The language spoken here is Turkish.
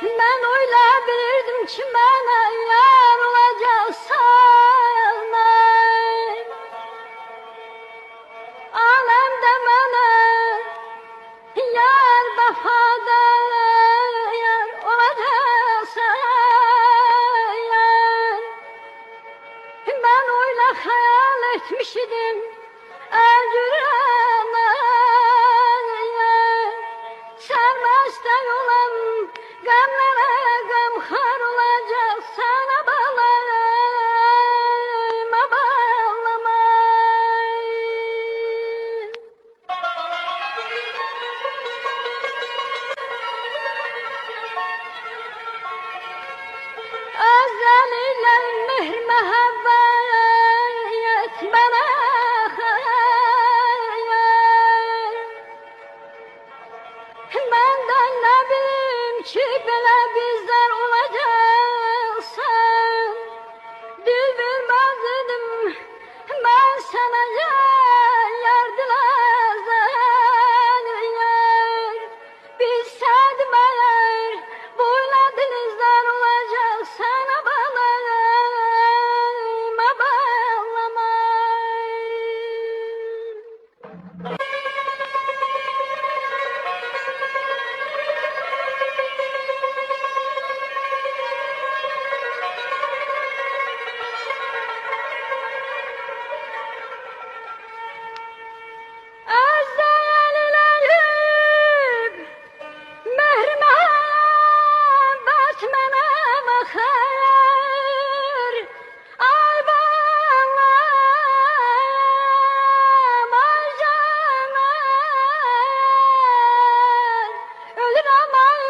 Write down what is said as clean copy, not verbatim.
Ben öyle bilirdim ki bana yar olacaksan. Alemde bana yar vefada yar olacaksan. Ben öyle hayal etmiştim öldürene. Sevmezde yolam gamlere gamhar olacak sana bağlayayım bağlamayım. Özleriyle mehr mehabbet bana hayal. Benden ne bileyim ki böyle bizler olacaksan. Dil vermez dedim ben sana yar dilezen yar. Bilseydim eğer böyle denizler olacak sana bağlayayım bağlamayım. Özleyelim mehrime batmana bakar. Ay bağlam ay canan. Ölürem ay